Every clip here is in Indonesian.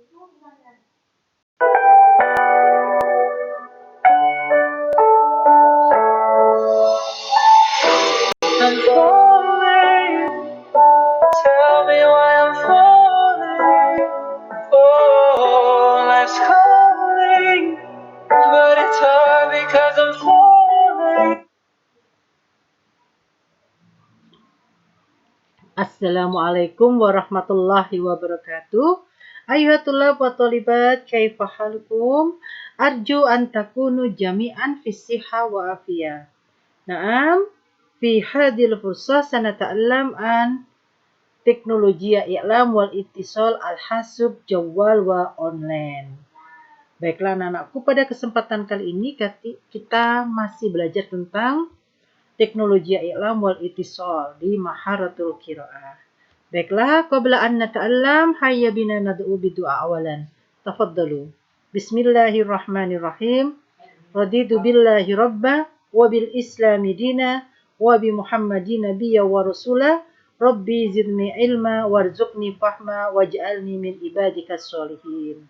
I'm falling, tell me why I'm falling. Oh, life's calling, but it's hard because I'm falling. Assalamualaikum warahmatullahi wabarakatuh. Ayuhatullah wa talibat, kaifa halukum? Arju an takunu jami'an fi siha wa afiyah. Naam, fi hadhil fursah sanata'allam an teknologi i'lam wal ittisal al-hasub jawwal wa online. Baiklah anak-anakku, pada kesempatan kali ini kita masih belajar tentang teknologi i'lam wal ittisal di maharatul qiraah. Baiklah, qabla an nata'allam hayya bina nad'u bidu'a awalan. Tafaddalu. Bismillahirrahmanirrahim. Raditu billahi rabba wa bil islami dina wa bi muhammadin nabiyya wa rasula. Rabbi zidni ilma warzuqni fahma waj'alni min ibadikas sholihin.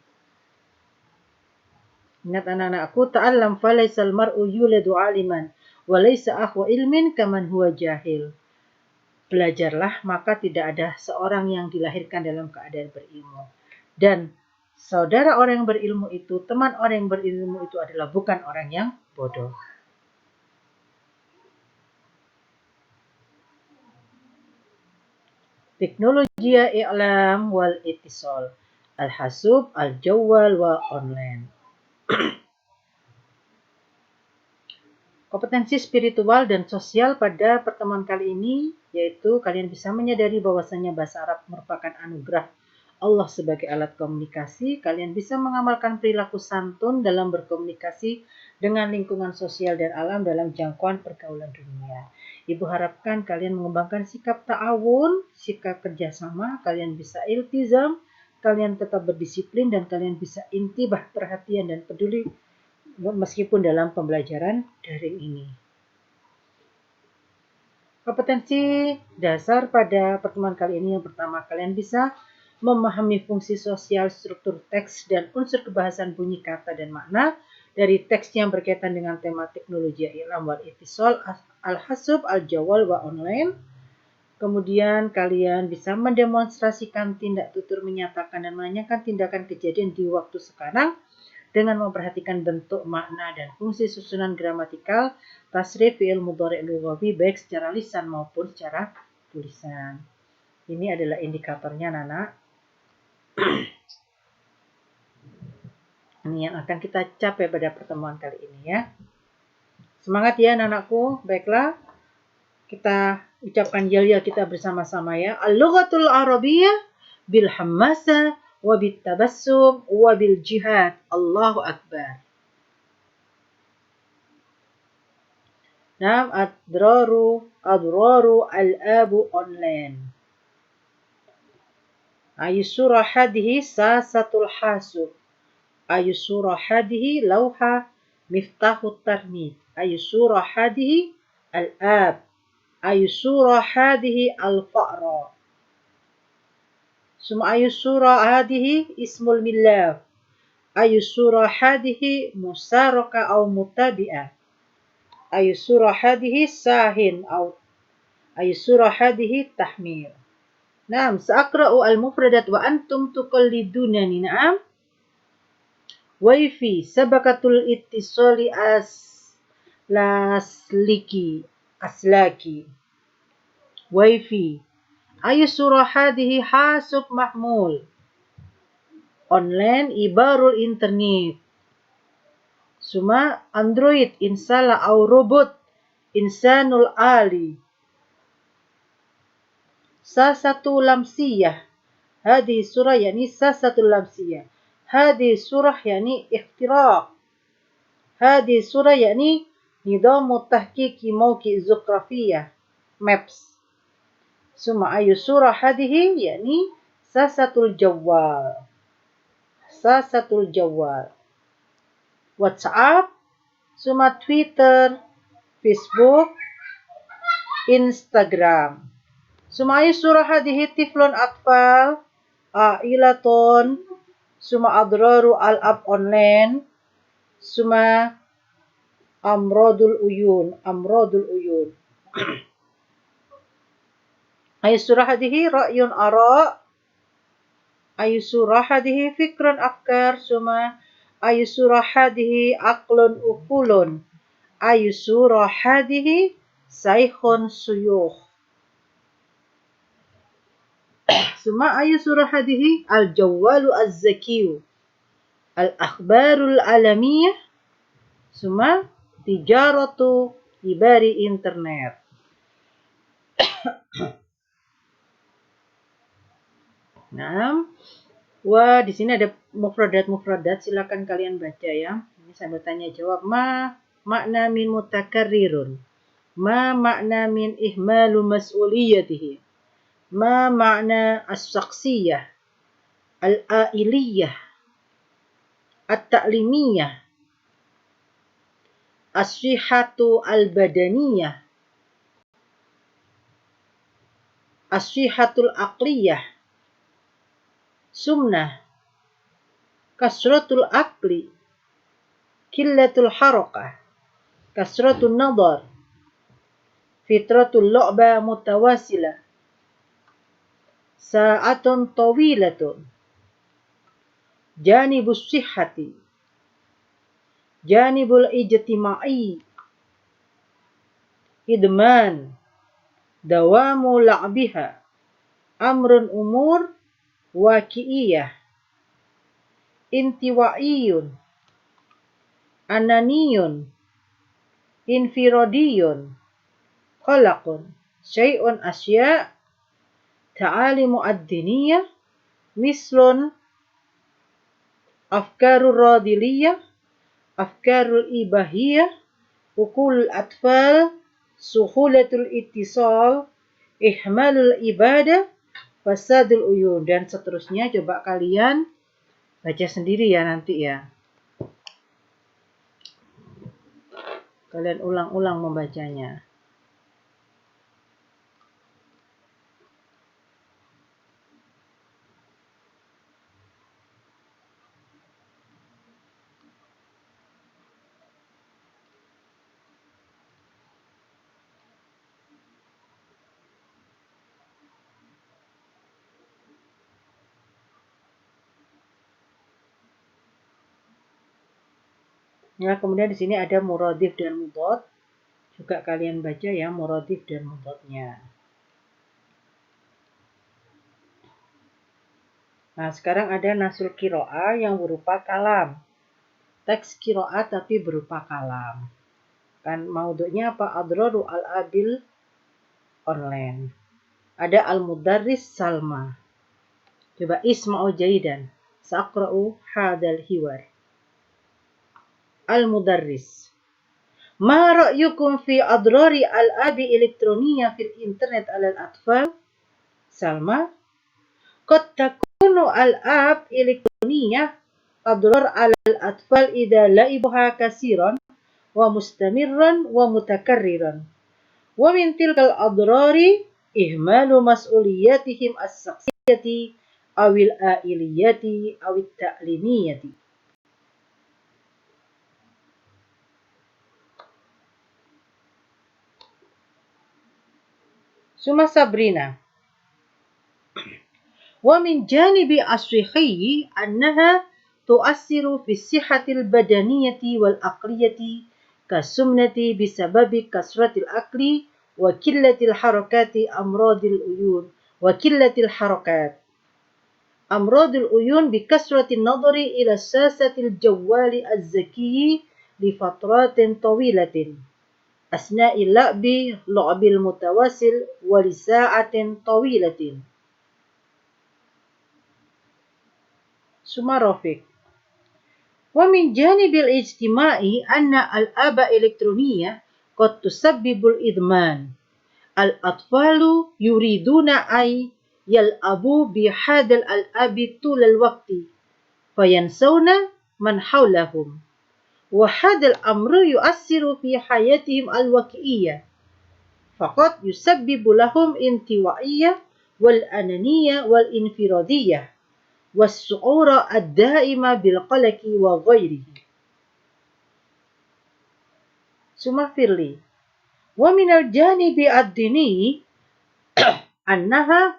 Ingat anak-anakku, ta'allam falaisal mar'u yuladu aliman wa laisa akhwa ilmin kaman huwa jahil. Belajarlah, maka tidak ada seorang yang dilahirkan dalam keadaan berilmu. Dan saudara orang yang berilmu itu, teman orang yang berilmu itu adalah bukan orang yang bodoh. Teknologi i'lam wal ittisal, al-hasub, al-jawwal wa online. Kompetensi spiritual dan sosial pada pertemuan kali ini yaitu kalian bisa menyadari bahwasanya bahasa Arab merupakan anugerah Allah sebagai alat komunikasi. Kalian bisa mengamalkan perilaku santun dalam berkomunikasi dengan lingkungan sosial dan alam dalam jangkauan pergaulan dunia. Ibu harapkan kalian mengembangkan sikap ta'awun, sikap kerjasama, kalian bisa iltizam, kalian tetap berdisiplin, dan kalian bisa intibah, perhatian, dan peduli meskipun dalam pembelajaran daring ini. Kompetensi dasar pada pertemuan kali ini yang pertama, kalian bisa memahami fungsi sosial, struktur teks, dan unsur kebahasan bunyi kata dan makna dari teks yang berkaitan dengan tema teknologi i'lam wal ittisal, al-hasub, al-jawwal wa online. Kemudian kalian bisa mendemonstrasikan tindak tutur, menyatakan dan menanyakan tindakan kejadian di waktu sekarang dengan memperhatikan bentuk, makna, dan fungsi susunan gramatikal, tasrif, fi'il mudhari' lughawi baik secara lisan maupun secara tulisan. Ini adalah indikatornya, Nana. Ini yang akan kita capai pada pertemuan kali ini ya. Semangat ya anakku. Baiklah, kita ucapkan yal-yal kita bersama-sama ya. Al-lughatul arabiyyah bil hammasa wa bit tabassum wa bil jihad. Allahu akbar. Nam adraru al-abu online. Ayu surah hadihi sasatul hasub. Ayu surah hadihi lawha miftahut tarmid. Ayu surah hadihi al-ab. Ayu surah hadihi al-fa'ra. Suma ayu surah hadihi ismul millaf. Ayu surah hadihi musaraka au mutabi'ah. Ayu surah hadihi sahin au ayu surah hadihi tahmir. Naam, sa'akra'u al-mufradat wa antum tuqallidunani. Naam. Wifi sabakatul ittisali aslaki. Wifi. Ayu surah hadihi hasub mahmul. Online ibarul internet. Suma Android insala au robot insanul ali. Sasatu lamsiyah. Hadi surah yani sasatu lamsiyah. Hadi surah yani ikhtiraq. Hadi surah yani nidamu tahqiqi mawqi zuqrafiyah. Maps. Suma ayu surah hadihi yani sasatul jawwal. Sasatul jawwal. WhatsApp, suma Twitter, Facebook, Instagram. Suma ayu surah hadihi tiflun atfal, ailaton, summa adraru al-ab online, summa amradul uyun. Ayusura hadihi ra'yun ara, ayusura hadihi fikran afkar, summa ayusura hadihi aqlun uqulun, ayusura hadihi saikhun suyukh. Summa ayusura hadihi al-jawwalu az-zakiyu, al-akhbarul alamiyah, summa tijaratu ibari internet. Nah, wah di sini ada mufradat, silakan kalian baca ya. Ini sambil tanya jawab. Ma makna min mutakarrirun. Ma makna min ihmalu mas'uliyatihi. Ma makna as-saksiyah, al-ailiyah, at-ta'limiyah, as-sihhatu al-badaniyah, as-sihhatul aqliyah, sumnah, kasratul aqli, killatul harakah, kasratul nadar, fitratul lu'ba mutawasilah, sa'atun tawilatun, janibus sihhati, janibul ijtima'i, idman, dawamu la'biha, amrun umur waqi'iyah, intiwa'iyun, ananiyun, infiradiyun, khalaqun, syai'un asya', ta'alimu ad-diniyah, mislun afkarur radiliyah, afkarul ibahiyah, ukulul atfal, suhulatul ittisal, ihmalul ibadah, fasadul uyun, dan seterusnya. Coba kalian baca sendiri ya nanti ya. Kalian ulang-ulang membacanya. Nah, kemudian di sini ada muradif dan mudhad. Juga kalian baca ya muradif dan mudhadnya. Nah, sekarang ada nasul qiraah yang berupa kalam. Teks qiraah tapi berupa kalam. Kan maudhu'nya apa? Adraru al-abil online. Ada al-mudarris Salma. Coba isma'u jaidan. Sa'qra'u hadal hiwar. Al-mudarris. Ma ra'yukum fi adrari al-abi elektronia fil internet alal atfal? Salma. Qad takunu al-ab elektronia adrar alal atfal idha laibuha kasiran wa mustamirran wa mutakarriran. Wa min tilkal adrari ihmalu mas'uliyatihim as-saksiyati awil ailiyati awit ta'limiyati. Suma Sabrina. Wa min janibi as-sihhi annaha tu'assiru fi sihhatil badaniyati wal aqliyati kasumnati bisababi kasratil akli wa killatil harakati amradil uyun wa killatil harakat. Amradul uyun bi kasratin nadari ila sasatil jawwali az-zakiyyi li fatratin tawilatin asna'il la'bil mutawasil wa li sa'atin tawilatin. Suma Rafiq. Wa min janibil ijtima'i anna al-aba elektronia qad tusabbibul idman. Al-atfalu yuriduna ay yal'abu bihadal al-abi tulal waqti fayansawna man hawlahum. Wa hadal amru yu'assiru fi hayatihim al-waqi'iyah. Faqad yusabbibu lahum intiwa'iyah wal ananiyah wal infiradiyah. والشعور الدائم بالقلق وغيره. ثم firli. ومن الجانب الديني أنها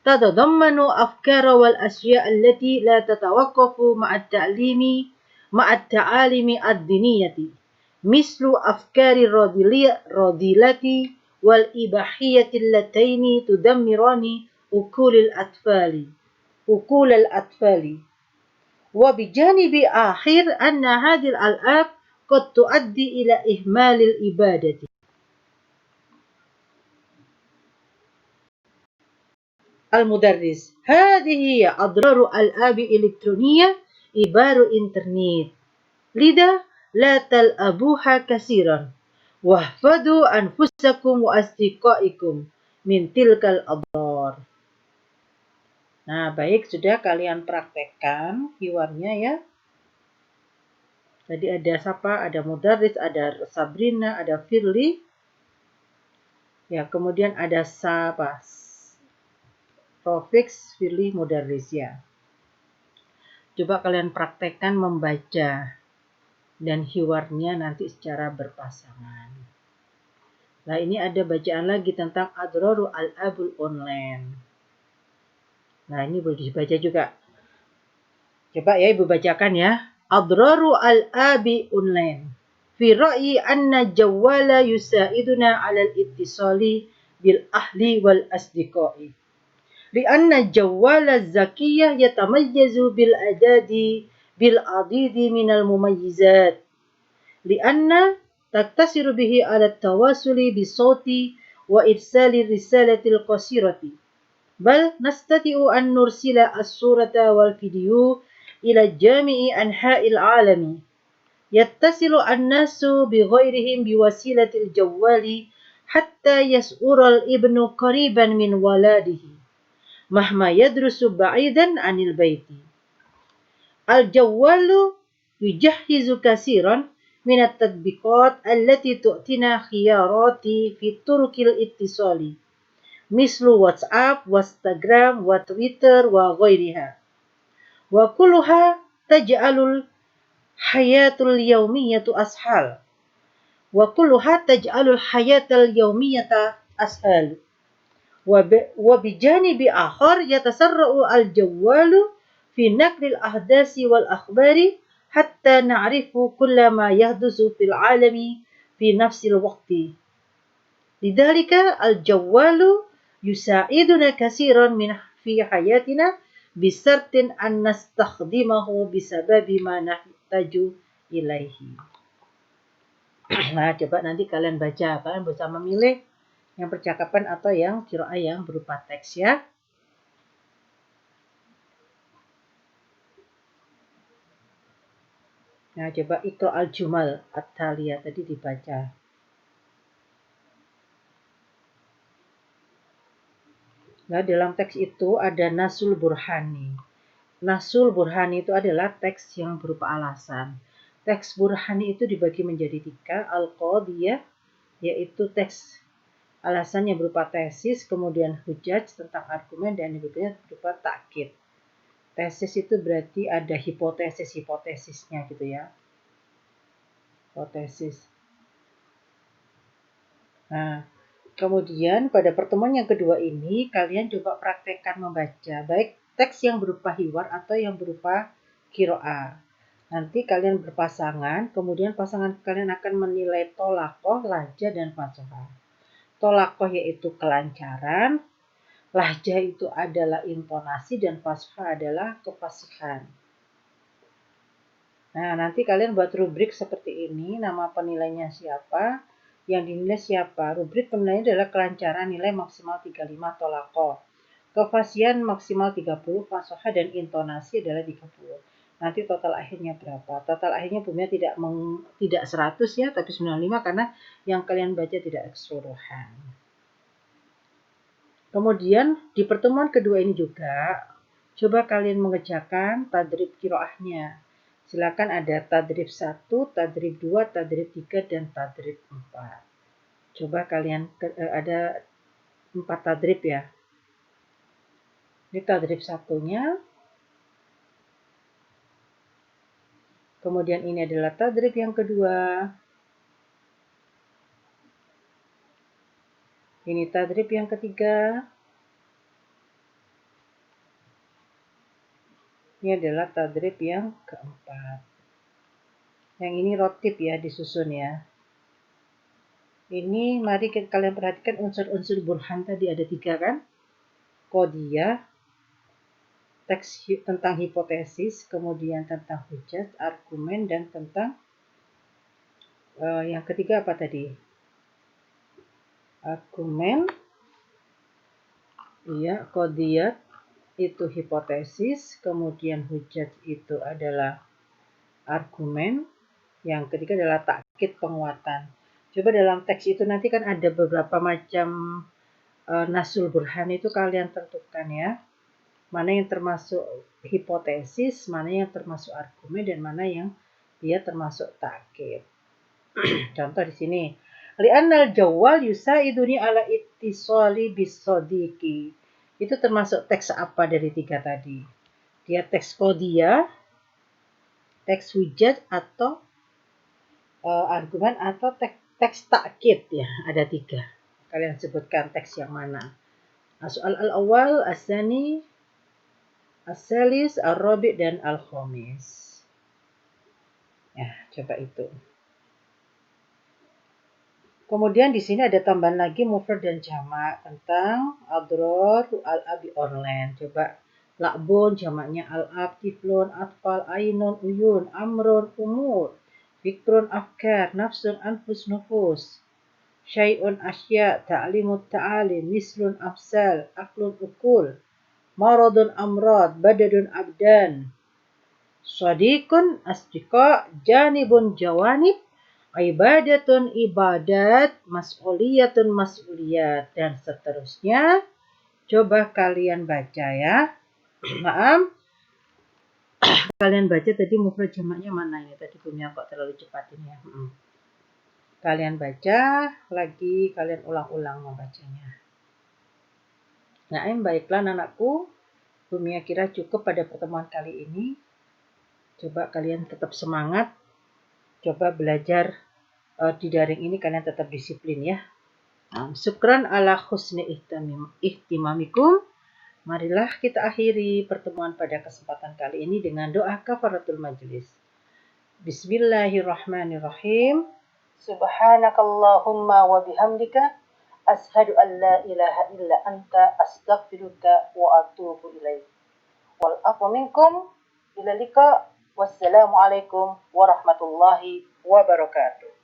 تتضمن أفكار والأشياء التي لا تتوقف مع التعاليم الدينية، مثل أفكار الرذيلة والإباحية اللتين تدمران عقول الأطفال. وبجانب آخر أن هذه الألعاب قد تؤدي إلى إهمال العبادة. المدرس: هذه هي أضرار الألعاب الإلكترونية عبر الإنترنت، لذا لا تلعبوها كثيرا، واحفظوا أنفسكم وأصدقائكم من تلك الأضرار. Nah, baik, sudah kalian praktekkan hiwarnya ya. Tadi ada siapa? Ada Mudaris, ada Sabrina, ada Firly. Ya, kemudian ada siapa? Rofix, Firly, Mudaris ya. Coba kalian praktekkan membaca dan hiwarnya nanti secara berpasangan. Nah, ini ada bacaan lagi tentang Adraru al-abul online. Nah, ini boleh dibaca juga. Coba ya Ibu bacakan ya. Adraru al-abi online. Fi ra'yi anna jawwala yusaiduna 'ala al-ittisali bil ahli wal asdiqai. Li'anna jawwala zakiyah yatamayyazu bil adidi minal mumayyizat. Li'anna taktasiru bihi 'ala at-tawasuli bisawti wa irsali risalatil qasirati. بل نستطيع أن نرسل الصورة والفيديو إلى جميع أنحاء العالم. يتصل الناس بغيرهم بوسيلة الجوال حتى يشعر الابن قريبا من والده مهما يدرس بعيدا عن البيت. الجوال يجهز كثيرا من التطبيقات التي تعطينا خيارات في طرق الاتصال مثل واتساب وانستغرام وتويتر وغيرها، وكلها تجعل الحياة اليومية أسهل. وبجانب آخر يتسرع الجوال في نقل الأحداث والأخبار حتى نعرف كل ما يحدث في العالم في نفس الوقت. لذلك الجوال يساعدنا كثيرا في حياتنا بشرط أن نستخدمه بسبب ما نحتاج إليه. Nah, coba nanti kalian baca, kalian bisa memilih yang percakapan atau yang qiraah yang berupa teks ya. Nah, coba Iqra al-Jumal at-Taliyah tadi dibaca. Nah, dalam teks itu ada Nasul Burhani. Nasul Burhani itu adalah teks yang berupa alasan. Teks Burhani itu dibagi menjadi 3, Al-Qadiyah, yaitu teks alasan yang berupa tesis, kemudian hujaj tentang argumen, dan yang berikutnya berupa takkid. Tesis itu berarti ada hipotesisnya gitu ya. Hipotesis. Nah, kemudian pada pertemuan yang kedua ini kalian coba praktekkan membaca baik teks yang berupa hiwar atau yang berupa qiraah. Nanti kalian berpasangan, kemudian pasangan kalian akan menilai tolakoh, lahjah, dan fasohah. Tolakoh yaitu kelancaran, lahjah itu adalah intonasi, dan fasohah adalah kefasihan. Nah, nanti kalian buat rubrik seperti ini, nama penilainya siapa, yang dinilai siapa. Rubrik penilaian adalah kelancaran, nilai maksimal 35 tolakoh. Kefasihan maksimal 30, fasohah dan intonasi adalah 30. Nanti total akhirnya berapa? Total akhirnya punya tidak 100 ya, tapi 95 karena yang kalian baca tidak keseluruhan. Kemudian di pertemuan kedua ini juga, coba kalian mengerjakan tadrib qiraahnya. Silakan ada tadrib 1, tadrib 2, tadrib 3, dan tadrib 4. Coba kalian ada 4 tadrib ya. Ini tadrib satunya. Kemudian ini adalah tadrib yang kedua. Ini tadrib yang ketiga. Ini adalah tadrib yang keempat. Yang ini rotib ya, disusun ya. Ini mari kalian perhatikan unsur-unsur burhan tadi ada 3 kan? Qadiyah, teks tentang hipotesis, kemudian tentang hujjah, argumen, dan tentang yang ketiga apa tadi? Argumen, iya, qadiyah itu hipotesis, kemudian hujjah itu adalah argumen, yang ketiga adalah takkid penguatan. Coba dalam teks itu nanti kan ada beberapa macam nasul burhan itu kalian tentukan ya. Mana yang termasuk hipotesis, mana yang termasuk argumen, dan mana yang dia termasuk takkid. Contoh di sini. Li'annal jawwal yusaiduni ala ittisali bisodiqi. Itu termasuk teks apa dari 3 tadi? Dia teks qadiyah, teks hujjah, atau argumen, atau teks takkid ya, ada 3. Kalian sebutkan teks yang mana? As-soal al-awwal, as-sani, as-salis, ar-rabi, dan al-khamis. Ya, coba itu. Kemudian di sini ada tambahan lagi mufrad dan jamak tentang adror al-abi online. Coba lakbun jamaknya al-ab, tiflun, atfal, ainun, uyun, amrun, umur, fikrun, afkar, nafsun, anfus, nufus, syai'un, asya, ta'limut, ta'alim, mislun, absal, aklun, ukul, maradun, amrad, badadun, abdan, sadiqun, asdiqa, janibun, jawanib, ibadatun, ibadat, mas'uliyatun, mas'uliyat, dan seterusnya. Coba kalian baca ya. Maaf, kalian baca tadi mufrad jamaknya mana ya? Tadi punya kok terlalu cepat ini ya. Kalian baca lagi, kalian ulang-ulang membacanya. Nah, baiklah anakku. Bumia kira cukup pada pertemuan kali ini. Coba kalian tetap semangat. Coba belajar di daring ini, kalian tetap disiplin ya. Syukran ala husni ihtimamikum. Marilah kita akhiri pertemuan pada kesempatan kali ini dengan doa kafaratul majlis. Bismillahirrahmanirrahim. Subhanakallahumma wa bihamdika ashhadu an la ilaha illa anta astaghfiruka wa atubu ilaik. Wal afu minkum ila liqa. Wassalamualaikum warahmatullahi wabarakatuh.